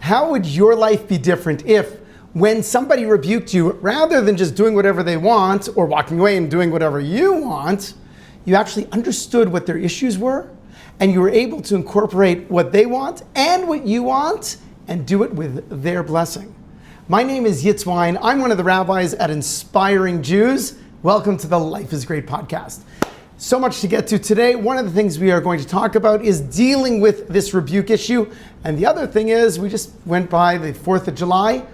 How would your life be different if, when somebody rebuked you, rather than just doing whatever they want or walking away and doing whatever you want, you actually understood what their issues were and you were able to incorporate what they want and what you want and do it with their blessing? My name is Wyne. I'm one of the rabbis at Inspiring Jews. Welcome to the Life is Great podcast. So much to get to today. One of the things we are going to talk about is dealing with this rebuke issue. And the other thing is, we just went by the 4th of July,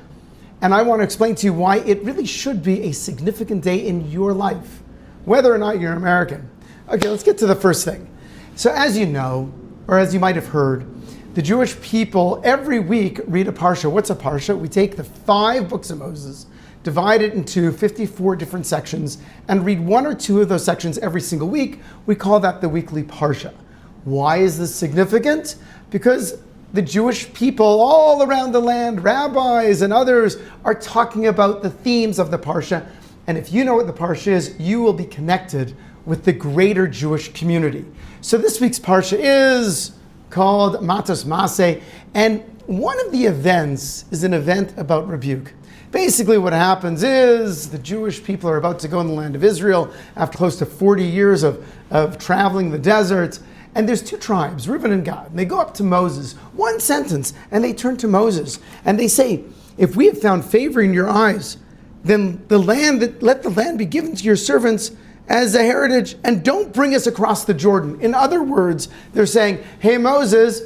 and I want to explain to you why it really should be a significant day in your life, whether or not you're American. Okay, let's get to the first thing. So as you know, or as you might have heard, the Jewish people every week read a parsha. What's a parsha? We take the 5 books of Moses, divide it into 54 different sections, and read 1 or 2 of those sections every single week. We call that the weekly parsha. Why is this significant? Because the Jewish people all around the land, rabbis and others, are talking about the themes of the parsha. And if you know what the parsha is, you will be connected with the greater Jewish community. So this week's parsha is called Matos Maseh, and one of the events is an event about rebuke. Basically what happens is the Jewish people are about to go in the land of Israel after close to 40 years of traveling the desert. And there's 2 tribes, Reuben and Gad. And they go up to Moses, one sentence, and they turn to Moses. And they say, if we have found favor in your eyes, then let the land be given to your servants as a heritage, and don't bring us across the Jordan. In other words, they're saying, hey Moses,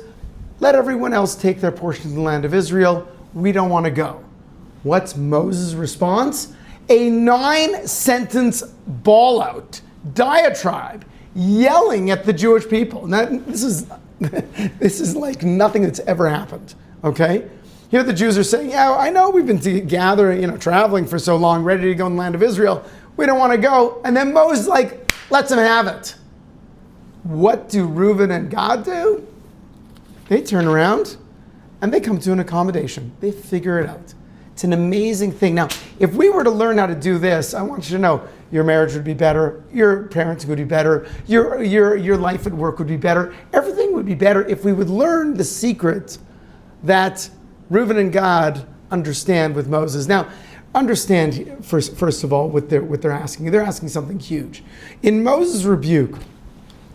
let everyone else take their portion of the land of Israel. We don't want to go. What's Moses' response? A 9-sentence ball-out diatribe yelling at the Jewish people. Now, this is like nothing that's ever happened, okay? Here the Jews are saying, yeah, I know we've been traveling for so long, ready to go in the land of Israel. We don't want to go. And then Moses lets them have it. What do Reuben and Gad do? They turn around and they come to an accommodation. They figure it out. It's an amazing thing. Now, if we were to learn how to do this, I want you to know your marriage would be better, your parenting would be better, your life at work would be better. Everything would be better if we would learn the secret that Reuben and Gad understand with Moses. Now, understand first of all what they're asking. They're asking something huge. In Moses' rebuke,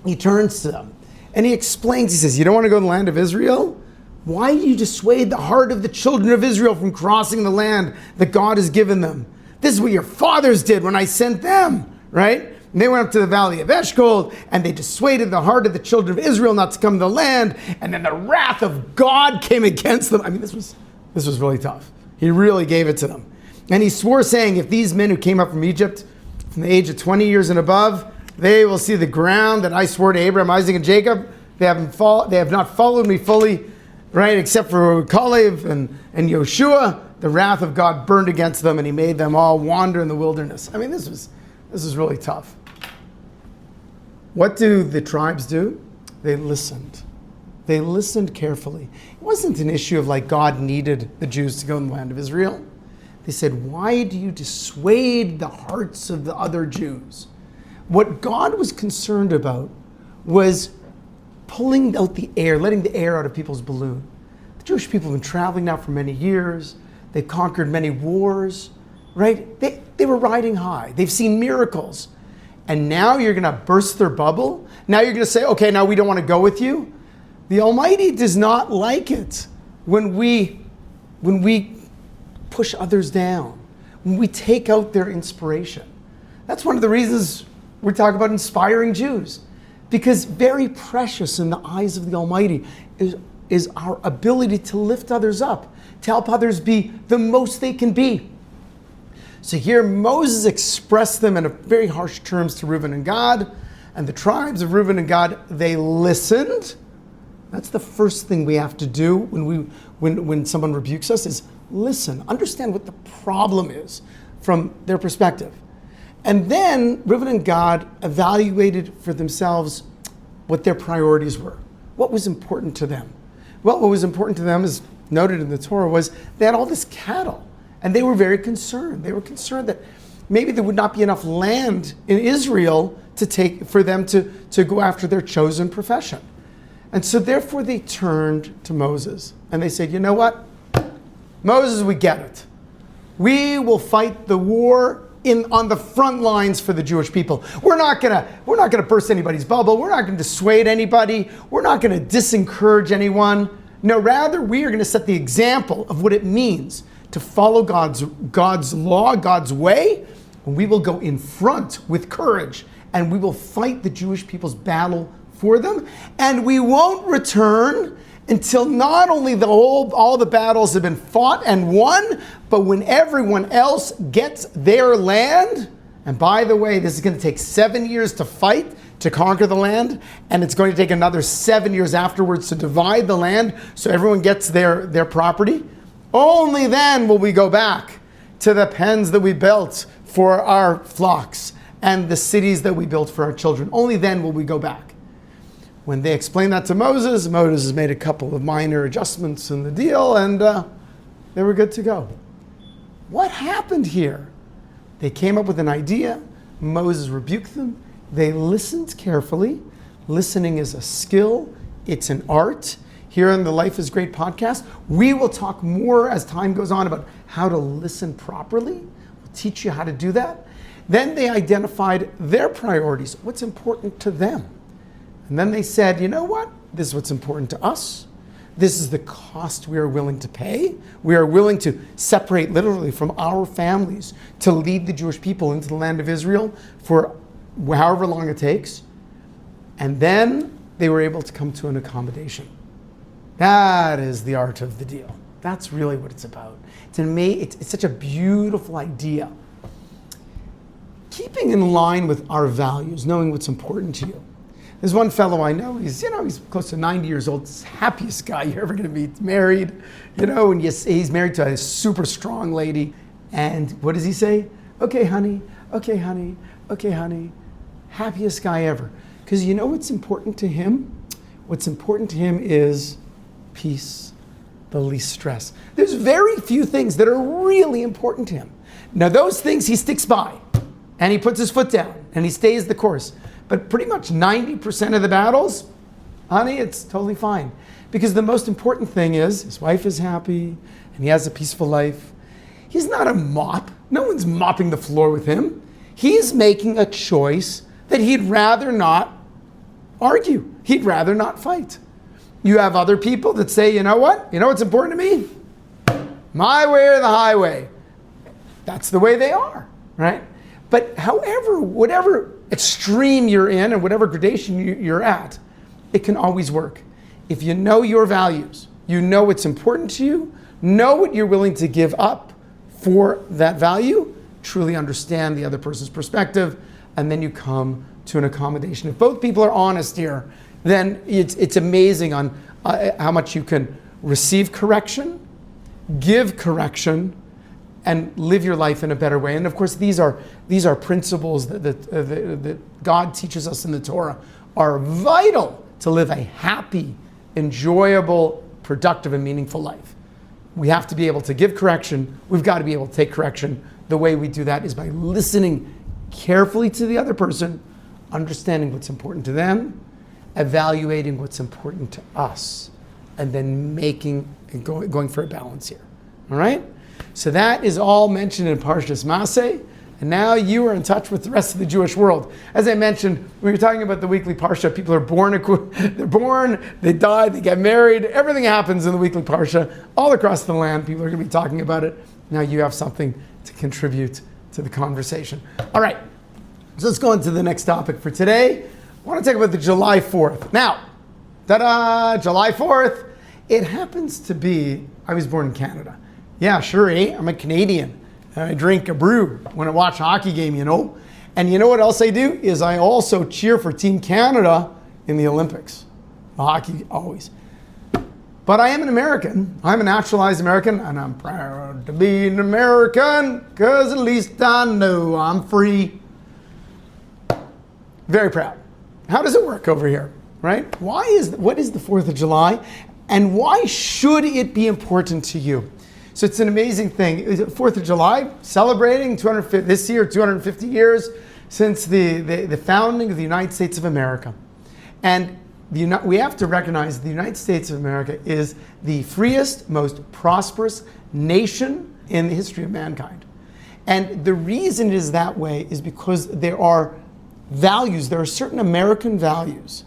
he turns to them and he explains. He says, "You don't want to go to the land of Israel? Why do you dissuade the heart of the children of Israel from crossing the land that God has given them? This is what your fathers did when I sent them," right? And they went up to the valley of Eshcol and they dissuaded the heart of the children of Israel not to come to the land. And then the wrath of God came against them. I mean, this was really tough. He really gave it to them. And he swore, saying, if these men who came up from Egypt from the age of 20 years and above, they will see the ground that I swore to Abraham, Isaac, and Jacob. They have not followed me fully, right, except for Caleb and Yoshua. The wrath of God burned against them, and he made them all wander in the wilderness. I mean, this is really tough. What do the tribes do? They listened. They listened carefully. It wasn't an issue of God needed the Jews to go in the land of Israel. They said, why do you dissuade the hearts of the other Jews? What God was concerned about was pulling out the air, letting the air out of people's balloon. The Jewish people have been traveling now for many years. They've conquered many wars, right? They were riding high. They've seen miracles. And now you're going to burst their bubble? Now you're going to say, okay, now we don't want to go with you? The Almighty does not like it when we push others down, when we take out their inspiration. That's one of the reasons we talk about inspiring Jews, because very precious in the eyes of the Almighty is our ability to lift others up, to help others be the most they can be. So here Moses expressed them in very harsh terms to Reuben and Gad, and the tribes of Reuben and Gad, they listened. That's the first thing we have to do when someone rebukes us, is listen, understand what the problem is from their perspective. And then Reuben and Gad evaluated for themselves what their priorities were, what was important to them. Well, what was important to them, as noted in the Torah, was they had all this cattle, and they were very concerned. They were concerned that maybe there would not be enough land in Israel for them to go after their chosen profession. And so therefore they turned to Moses and they said, you know what? Moses, we get it. We will fight the war on the front lines for the Jewish people. We're not gonna burst anybody's bubble. We're not gonna dissuade anybody. We're not gonna disencourage anyone. No, rather we are gonna set the example of what it means to follow God's law, God's way. And we will go in front with courage, and we will fight the Jewish people's battle for them. And we won't return until not only all the battles have been fought and won, but when everyone else gets their land. And by the way, this is going to take 7 years to fight, to conquer the land, and it's going to take another 7 years afterwards to divide the land so everyone gets their property. Only then will we go back to the pens that we built for our flocks and the cities that we built for our children. Only then will we go back. When they explained that to Moses, Moses made a couple of minor adjustments in the deal, and they were good to go. What happened here? They came up with an idea. Moses rebuked them. They listened carefully. Listening is a skill. It's an art. Here on the Life is Great podcast, we will talk more as time goes on about how to listen properly. We'll teach you how to do that. Then they identified their priorities, what's important to them. And then they said, you know what? This is what's important to us. This is the cost we are willing to pay. We are willing to separate literally from our families to lead the Jewish people into the land of Israel for however long it takes. And then they were able to come to an accommodation. That is the art of the deal. That's really what it's about. To me, it's such a beautiful idea. Keeping in line with our values, knowing what's important to you. There's one fellow I know, he's close to 90 years old, he's the happiest guy you're ever gonna meet, married, and he's married to a super strong lady. And what does he say? Okay, honey, okay, honey, okay, honey. Happiest guy ever. Because you know what's important to him? What's important to him is peace, the least stress. There's very few things that are really important to him. Now those things he sticks by, and he puts his foot down, and he stays the course. But pretty much 90% of the battles, honey, it's totally fine. Because the most important thing is his wife is happy and he has a peaceful life. He's not a mop. No one's mopping the floor with him. He's making a choice that he'd rather not argue. He'd rather not fight. You have other people that say, you know what? You know what's important to me? My way or the highway. That's the way they are, right? But however, whatever extreme you're in and whatever gradation you're at, it can always work. If you know your values, you know what's important to you, know what you're willing to give up for that value, truly understand the other person's perspective, and then you come to an accommodation. If both people are honest here, then it's amazing on how much you can receive correction, give correction, and live your life in a better way. And of course, these are principles that God teaches us in the Torah are vital to live a happy, enjoyable, productive, and meaningful life. We have to be able to give correction. We've got to be able to take correction. The way we do that is by listening carefully to the other person, understanding what's important to them, evaluating what's important to us, and then going for a balance here. All right? So that is all mentioned in Parshas Maseh, and now you are in touch with the rest of the Jewish world. As I mentioned, when you're talking about the weekly Parsha, people are born, they die, they get married, everything happens in the weekly Parsha, all across the land. People are going to be talking about it. Now you have something to contribute to the conversation. All right, so let's go on to the next topic for today. I want to talk about the July 4th. Now, ta-da, July 4th. It happens to be, I was born in Canada. Yeah, sure, I'm a Canadian. I drink a brew when I watch a hockey game, And you know what else I do? Is I also cheer for Team Canada in the Olympics. Hockey, always. But I am an American. I'm a naturalized American, and I'm proud to be an American, because at least I know I'm free. Very proud. How does it work over here, right? What is the 4th of July, and why should it be important to you? So it's an amazing thing. 4th of July, celebrating this year, 250 years since the founding of the United States of America. And we have to recognize the United States of America is the freest, most prosperous nation in the history of mankind. And the reason it is that way is because there are values, there are certain American values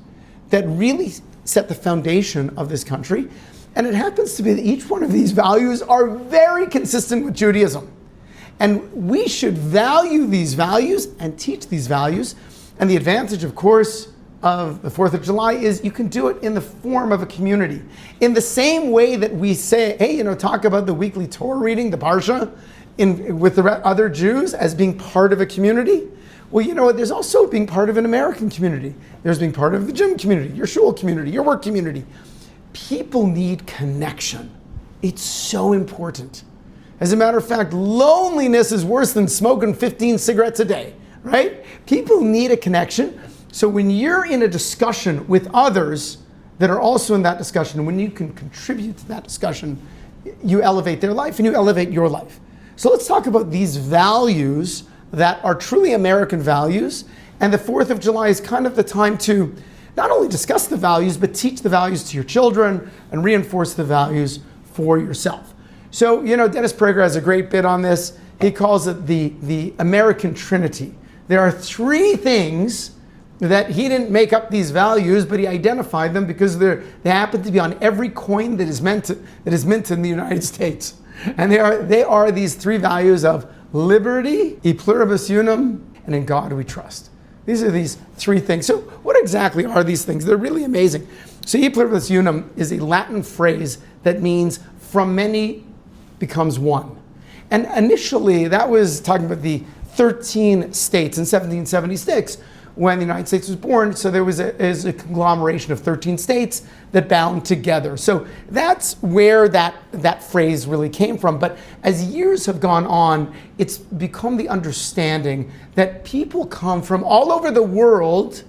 that really set the foundation of this country. And it happens to be that each one of these values are very consistent with Judaism. And we should value these values and teach these values. And the advantage, of course, of the 4th of July is you can do it in the form of a community. In the same way that we say, hey, talk about the weekly Torah reading, the Parsha, with the other Jews as being part of a community. Well, you know what? There's also being part of an American community. There's being part of the gym community, your shul community, your work community. People need connection. It's so important. As a matter of fact, loneliness is worse than smoking 15 cigarettes a day, right? People need a connection. So when you're in a discussion with others that are also in that discussion, when you can contribute to that discussion, you elevate their life and you elevate your life. So let's talk about these values that are truly American values. And the 4th of July is kind of the time to not only discuss the values, but teach the values to your children and reinforce the values for yourself. So, Dennis Prager has a great bit on this. He calls it the American Trinity. There are 3 things that he didn't make up these values, but he identified them because they happen to be on every coin that is minted in the United States. And they are these 3 values of liberty, e pluribus unum, and in God we trust. These are these 3 things. So what exactly are these things? They're really amazing. So e pluribus unum is a Latin phrase that means from many becomes one. And initially that was talking about the 13 states in 1776 when the United States was born. So there was a conglomeration of 13 states that bound together. So that's where that phrase really came from. But as years have gone on, it's become the understanding that people come from all over the world,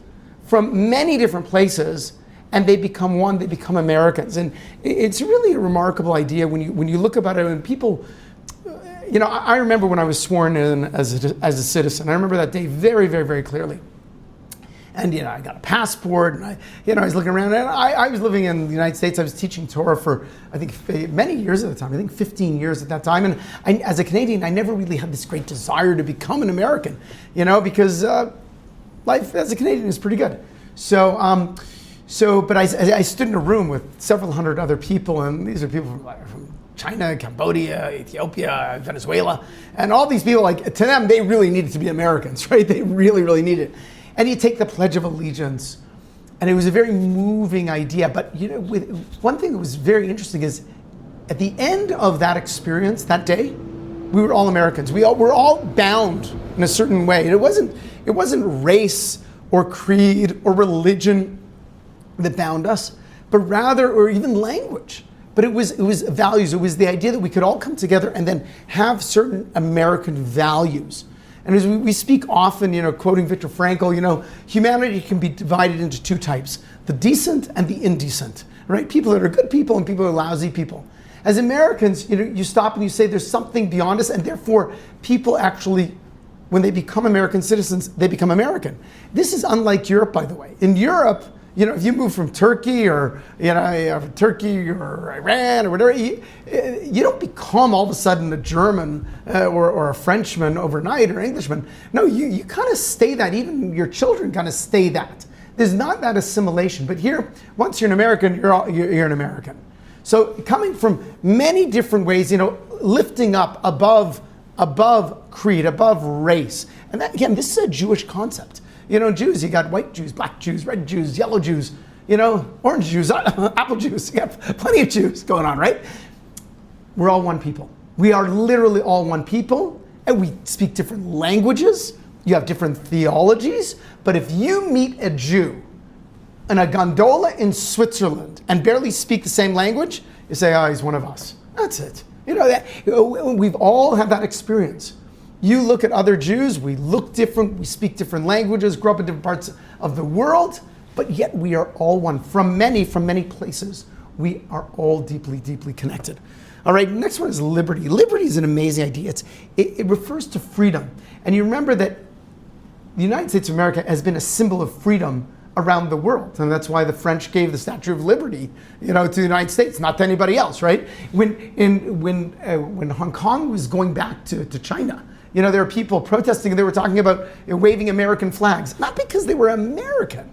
from many different places, and they become one, they become Americans. And it's really a remarkable idea when you look about it, and people, I remember when I was sworn in as a citizen. I remember that day very, very, very clearly. And, I got a passport, and I was looking around, and I was living in the United States. I was teaching Torah for, I think, many years at the time. I think 15 years at that time. And as a Canadian, I never really had this great desire to become an American, because life as a Canadian is pretty good. But I stood in a room with several hundred other people, and these are people from China, Cambodia, Ethiopia, Venezuela, and all these people, to them, they really needed to be Americans, right? They really, really needed it. And you take the Pledge of Allegiance, and it was a very moving idea. But one thing that was very interesting is, at the end of that experience, that day, we were all Americans. We're all bound in a certain way. And it wasn't race or creed or religion that bound us, but rather, or even language. But it was values. It was the idea that we could all come together and then have certain American values. And as we speak often, quoting Viktor Frankl, humanity can be divided into 2 types, the decent and the indecent, right? People that are good people and people that are lousy people. As Americans, you stop and you say there's something beyond us, and therefore people actually, when they become American citizens, they become American. This is unlike Europe, by the way. In Europe, if you move from Turkey or Turkey or Iran or whatever, you don't become all of a sudden a German or a Frenchman overnight or Englishman. No, you kind of stay that. Even your children kind of stay that. There's not that assimilation. But here, once you're an American, you're an American. So coming from many different ways, lifting up above creed, above race, and that, again, this is a Jewish concept. Jews, you got white Jews, black Jews, red Jews, yellow Jews, orange Jews, apple Jews. You got plenty of Jews going on, right? We're all one people. We are literally all one people, and we speak different languages. You have different theologies. But if you meet a Jew in a gondola in Switzerland and barely speak the same language, you say, oh, he's one of us. That's it. We've all had that experience. You look at other Jews, we look different, we speak different languages, grow up in different parts of the world, but yet we are all one. From many places, we are all deeply, deeply connected. All right, next one is liberty. Liberty is an amazing idea. It refers to freedom. And you remember that the United States of America has been a symbol of freedom around the world. And that's why the French gave the Statue of Liberty, to the United States, not to anybody else, right? When Hong Kong was going back to China, there were people protesting, and they were talking about waving American flags, not because they were American.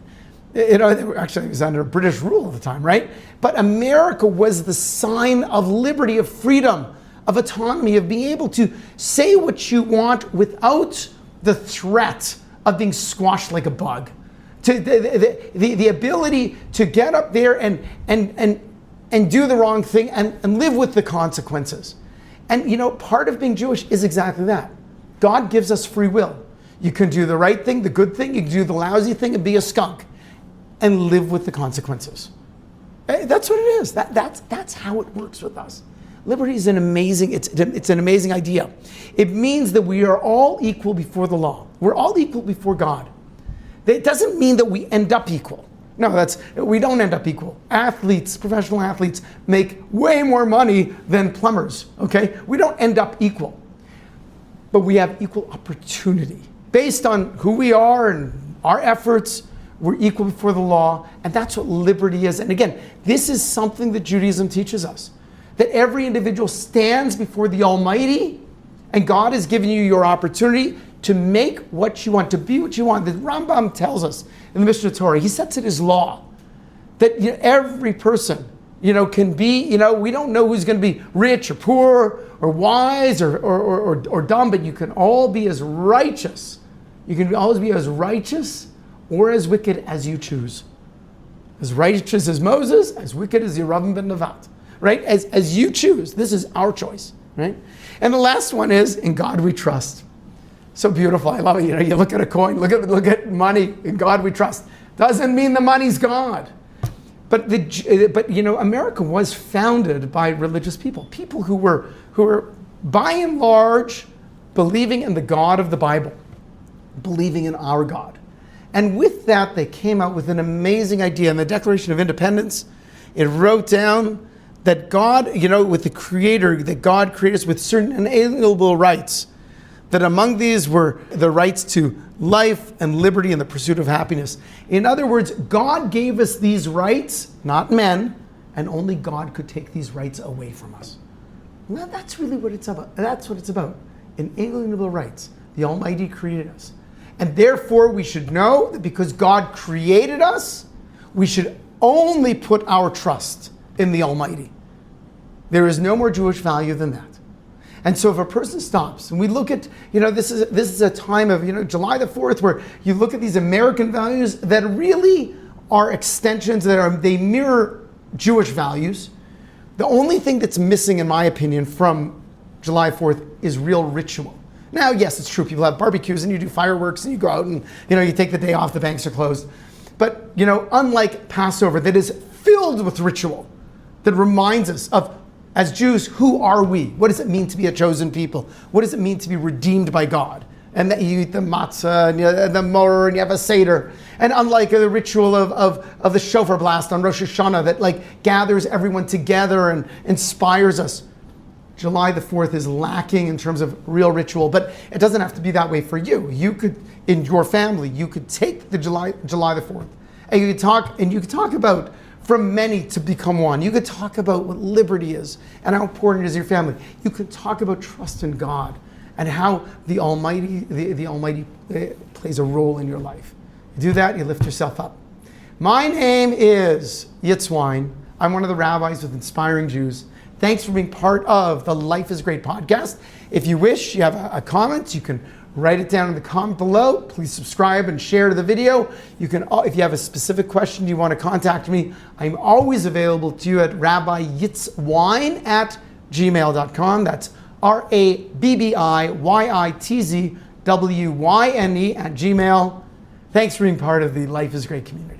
They were actually, it was under British rule at the time, right? But America was the sign of liberty, of freedom, of autonomy, of being able to say what you want without the threat of being squashed like a bug. To the ability to get up there and do the wrong thing and live with the consequences. And part of being Jewish is exactly that. God gives us free will. You can do the right thing, the good thing, you can do the lousy thing and be a skunk and live with the consequences. That's what it is. That's how it works with us. Liberty is an amazing idea. It means that we are all equal before the law. We're all equal before God. It doesn't mean that we end up equal. No, we don't end up equal. Professional athletes make way more money than plumbers, okay? We don't end up equal. But we have equal opportunity. Based on who we are and our efforts, we're equal before the law, and that's what liberty is. And again, this is something that Judaism teaches us. That every individual stands before the Almighty, and God has given you your opportunity to make what you want, to be what you want. The Rambam tells us in the Mishnah Torah, he sets it as law, that every person can be, we don't know who's going to be rich or poor or wise or dumb, but you can all be as righteous. You can always be as righteous or as wicked as you choose. As righteous as Moses, as wicked as Reuben ben Gad. Right? As you choose. This is our choice. Right? And the last one is, in God we trust. So beautiful. I love it. You look at a coin, look at money, in God we trust. Doesn't mean the money's God. But America was founded by religious people. People who were by and large believing in the God of the Bible, believing in our God. And with that, they came out with an amazing idea. In the Declaration of Independence, it wrote down that God, with the Creator, that God created us with certain inalienable rights, that among these were the rights to life and liberty and the pursuit of happiness. In other words, God gave us these rights, not men, and only God could take these rights away from us. Well, that's really what it's about. That's what it's about. Inalienable rights. The Almighty created us. And therefore, we should know that because God created us, we should only put our trust in the Almighty. There is no more Jewish value than that. And so if a person stops, and we look at, this is a time of, July the 4th, where you look at these American values that really are extensions, they mirror Jewish values. The only thing that's missing, in my opinion, from July 4th is real ritual. Now, yes, it's true. People have barbecues and you do fireworks and you go out and, you take the day off, the banks are closed. But, unlike Passover, that is filled with ritual, that reminds us of, as Jews, who are we? What does it mean to be a chosen people? What does it mean to be redeemed by God? And that you eat the matzah and the mor and you have a seder. And unlike the ritual of the shofar blast on Rosh Hashanah that gathers everyone together and inspires us, July the 4th is lacking in terms of real ritual, but it doesn't have to be that way for you. You could, in your family, you could take the July the 4th and you could talk about from many to become one. You could talk about what liberty is and how important it is in your family. You could talk about trust in God and how the Almighty plays a role in your life. You do that, you lift yourself up. My name is Wyne. I'm one of the rabbis with Inspiring Jews. Thanks for being part of the Life is Great podcast. If you wish, you have a comment, you can write it down in the comment below. Please subscribe and share the video. You can, if you have a specific question you want to contact me, I'm always available to you at rabbiyitzwyne@gmail.com. That's RABBIYITZWYNE @gmail. Thanks for being part of the Life is Great community.